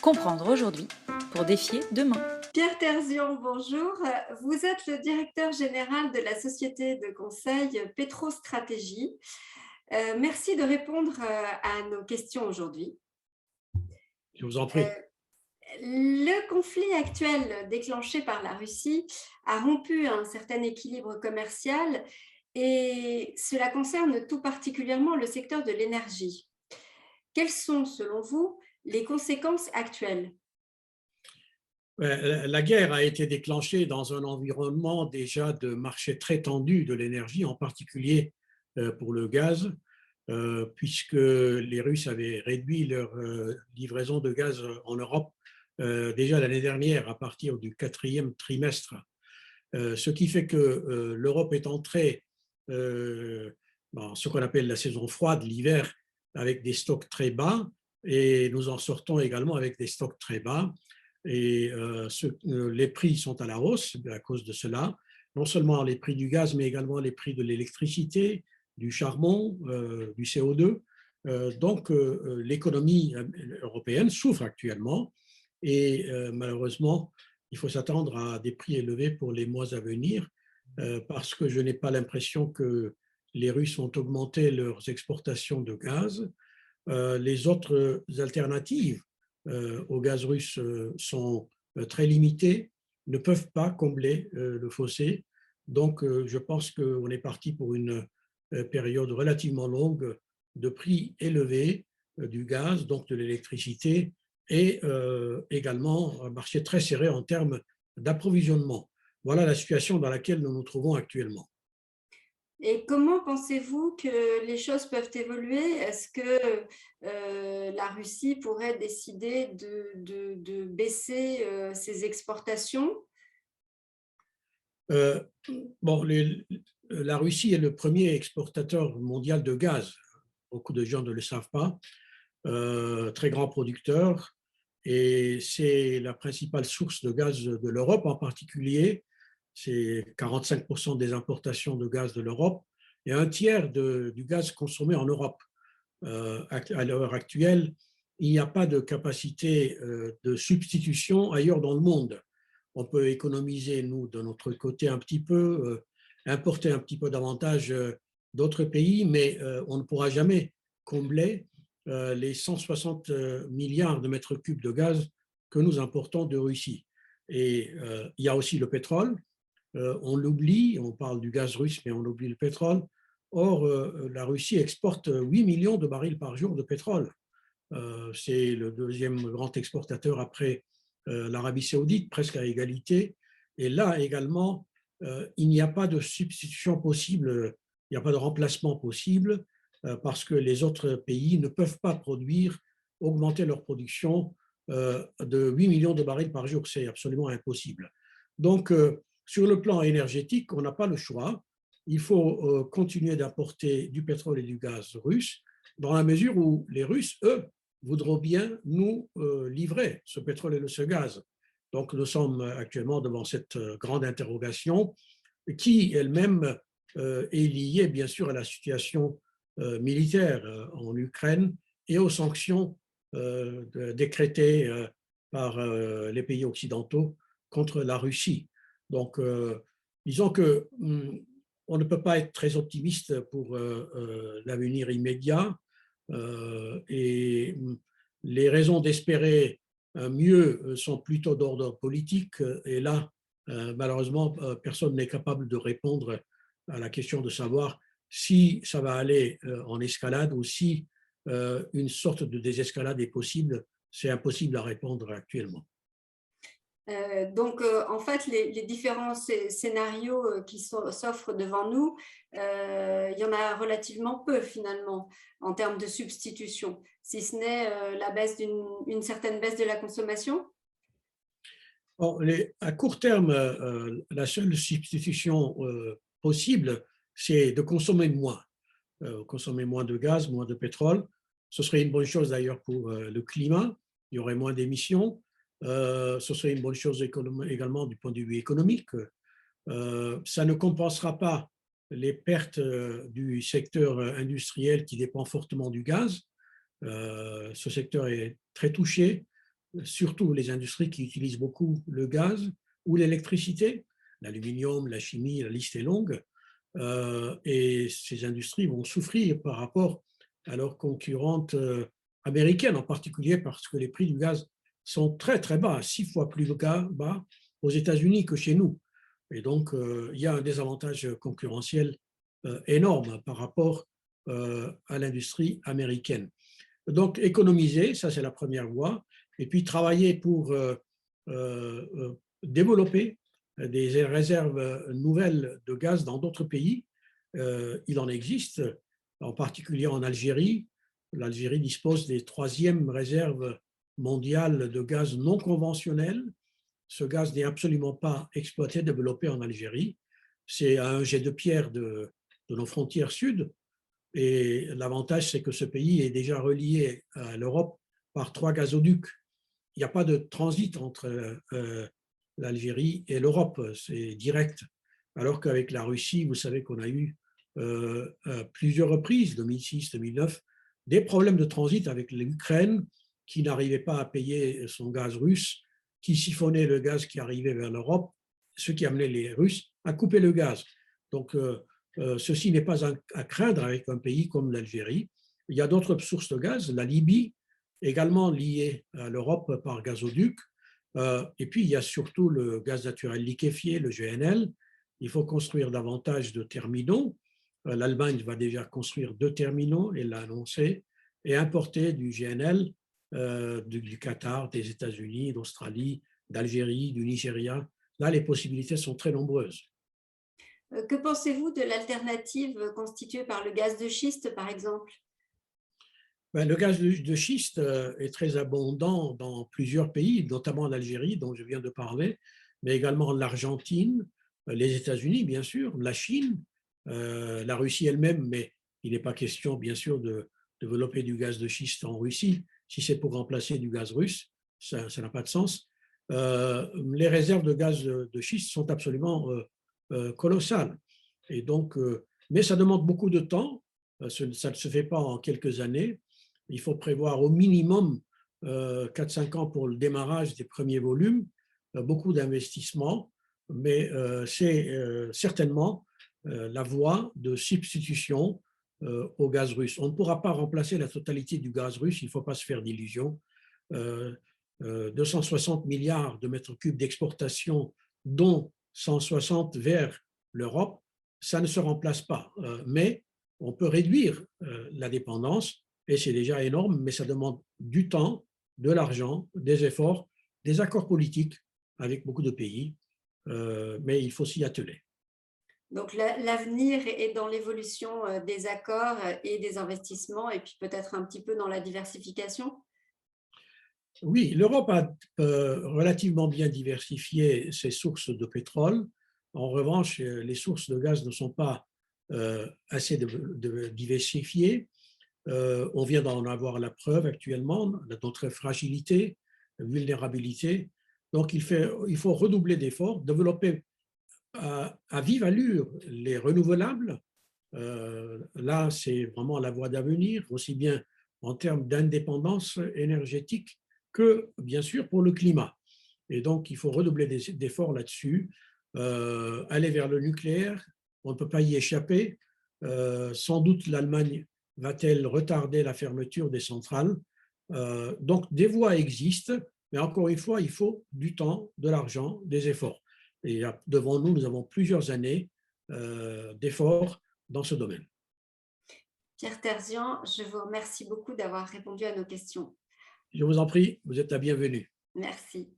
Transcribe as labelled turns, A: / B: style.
A: Comprendre aujourd'hui pour défier demain.
B: Pierre Terzian, bonjour. Vous êtes le directeur général de la société de conseil Pétrostratégie. Merci de répondre à nos questions aujourd'hui.
C: Je vous en
B: Euh,
C: prie.
B: le conflit actuel déclenché par la Russie a rompu un certain équilibre commercial et cela concerne tout particulièrement le secteur de l'énergie. Quelles sont, selon vous, les conséquences actuelles?
C: La guerre a été déclenchée dans un environnement déjà de marché très tendu de l'énergie, en particulier pour le gaz, puisque les Russes avaient réduit leur livraison de gaz en Europe déjà l'année dernière à partir du quatrième trimestre. Ce qui fait que l'Europe est entrée dans ce qu'on appelle la saison froide, l'hiver, avec des stocks très bas, et nous en sortons également avec des stocks très bas. Et les prix sont à la hausse à cause de cela, non seulement les prix du gaz, mais également les prix de l'électricité, du charbon, du CO2. L'économie européenne souffre actuellement et malheureusement, il faut s'attendre à des prix élevés pour les mois à venir parce que je n'ai pas l'impression que les Russes ont augmenté leurs exportations de gaz. Les autres alternatives au gaz russe sont très limitées, ne peuvent pas combler le fossé. Donc, je pense qu'on est parti pour une période relativement longue de prix élevés du gaz, donc de l'électricité, et également un marché très serré en termes d'approvisionnement. Voilà la situation dans laquelle nous nous trouvons actuellement.
B: Et comment pensez-vous que les choses peuvent évoluer? Est-ce que la Russie pourrait décider de baisser ses exportations?
C: Euh, bon, la Russie est le premier exportateur mondial de gaz. Beaucoup de gens ne le savent pas. Très grand producteur, et c'est la principale source de gaz de l'Europe en particulier. C'est 45% des importations de gaz de l'Europe et un tiers du gaz consommé en Europe. À l'heure actuelle, il n'y a pas de capacité de substitution ailleurs dans le monde. On peut économiser, nous, de notre côté, un petit peu, importer un petit peu davantage d'autres pays, mais on ne pourra jamais combler les 160 milliards de mètres cubes de gaz que nous importons de Russie. Et il y a aussi le pétrole. On l'oublie, on parle du gaz russe, mais on oublie le pétrole. Or, la Russie exporte 8 millions de barils par jour de pétrole. C'est le deuxième grand exportateur après l'Arabie saoudite, presque à égalité. Et là également, il n'y a pas de substitution possible, il n'y a pas de remplacement possible parce que les autres pays ne peuvent pas produire, augmenter leur production de 8 millions de barils par jour. C'est absolument impossible. Donc, sur le plan énergétique, on n'a pas le choix. Il faut continuer d'importer du pétrole et du gaz russe dans la mesure où les Russes, eux, voudront bien nous livrer ce pétrole et ce gaz. Donc, nous sommes actuellement devant cette grande interrogation qui elle-même est liée, bien sûr, à la situation militaire en Ukraine et aux sanctions décrétées par les pays occidentaux contre la Russie. Donc, disons que on ne peut pas être très optimiste pour l'avenir immédiat et les raisons d'espérer mieux sont plutôt d'ordre politique et là, malheureusement, personne n'est capable de répondre à la question de savoir si ça va aller en escalade ou si une sorte de désescalade est possible. C'est impossible à répondre actuellement.
B: En fait, les différents scénarios qui s'offrent devant nous, il y en a relativement peu finalement en termes de substitution, si ce n'est la baisse une certaine baisse de la consommation.
C: Bon, à court terme, la seule substitution possible, c'est de consommer moins de gaz, moins de pétrole. Ce serait une bonne chose d'ailleurs pour le climat, il y aurait moins d'émissions. Ce serait une bonne chose également du point de vue économique. Ça ne compensera pas les pertes du secteur industriel qui dépend fortement du gaz. Ce secteur est très touché. surtout les industries qui utilisent beaucoup le gaz ou l'électricité, l'aluminium, la chimie, la liste est longue, et ces industries vont souffrir par rapport à leurs concurrentes américaines, en particulier parce que les prix du gaz sont très très bas, 6 fois plus bas aux États-Unis que chez nous. Et donc, il y a un désavantage concurrentiel énorme par rapport à l'industrie américaine. Donc, économiser, ça c'est la première voie, et puis travailler pour développer des réserves nouvelles de gaz dans d'autres pays. Il en existe, en particulier en Algérie. L'Algérie dispose des 3e réserves mondiales de gaz non conventionnel. Ce gaz n'est absolument pas exploité, développé en Algérie. C'est un jet de pierre de nos frontières sud. Et l'avantage, c'est que ce pays est déjà relié à l'Europe par 3 gazoducs. Il n'y a pas de transit entre l'Algérie et l'Europe, c'est direct. Alors qu'avec la Russie, vous savez qu'on a eu à plusieurs reprises, 2006, 2009, des problèmes de transit avec l'Ukraine qui n'arrivait pas à payer son gaz russe, qui siphonnait le gaz qui arrivait vers l'Europe, ce qui amenait les Russes à couper le gaz. Donc, ceci n'est pas à craindre avec un pays comme l'Algérie. Il y a d'autres sources de gaz, la Libye, également liée à l'Europe par gazoduc. Et puis, il y a surtout le gaz naturel liquéfié, le GNL. Il faut construire davantage de terminaux. L'Allemagne va déjà construire 2 terminaux, elle l'a annoncé, et importer du GNL du Qatar, des États-Unis, d'Australie, d'Algérie, du Nigeria. Là, les possibilités sont très nombreuses.
B: Que pensez-vous de l'alternative constituée par le gaz de schiste, par exemple?
C: Le gaz de schiste est très abondant dans plusieurs pays, notamment l'Algérie, dont je viens de parler, mais également l'Argentine, les États-Unis, bien sûr, la Chine, la Russie elle-même, mais il n'est pas question, bien sûr, de développer du gaz de schiste en Russie. Si c'est pour remplacer du gaz russe, ça n'a pas de sens. Les réserves de gaz de schiste sont absolument colossales. Et donc, mais ça demande beaucoup de temps, ça ne se fait pas en quelques années. Il faut prévoir au minimum 4-5 ans pour le démarrage des premiers volumes, beaucoup d'investissements, mais c'est certainement la voie de substitution au gaz russe. On ne pourra pas remplacer la totalité du gaz russe, il ne faut pas se faire d'illusions. 260 milliards de mètres cubes d'exportation, dont 160 vers l'Europe, ça ne se remplace pas. Mais on peut réduire la dépendance, et c'est déjà énorme, mais ça demande du temps, de l'argent, des efforts, des accords politiques avec beaucoup de pays, mais il faut s'y atteler.
B: Donc l'avenir est dans l'évolution des accords et des investissements, et puis peut-être un petit peu dans la diversification?
C: Oui, l'Europe a relativement bien diversifié ses sources de pétrole. En revanche, les sources de gaz ne sont pas assez diversifiées. On vient d'en avoir la preuve actuellement, notre fragilité, vulnérabilité. Donc, il faut redoubler d'efforts, développer à vive allure les renouvelables. Là, c'est vraiment la voie d'avenir, aussi bien en termes d'indépendance énergétique que, bien sûr, pour le climat. Et donc, il faut redoubler d'efforts là-dessus, aller vers le nucléaire. On ne peut pas y échapper. Sans doute, l'Allemagne va-t-elle retarder la fermeture des centrales? Donc, des voies existent, mais encore une fois, il faut du temps, de l'argent, des efforts. Et devant nous, nous avons plusieurs années d'efforts dans ce domaine.
B: Pierre Terzian, je vous remercie beaucoup d'avoir répondu à nos questions.
C: Je vous en prie, vous êtes la bienvenue.
B: Merci.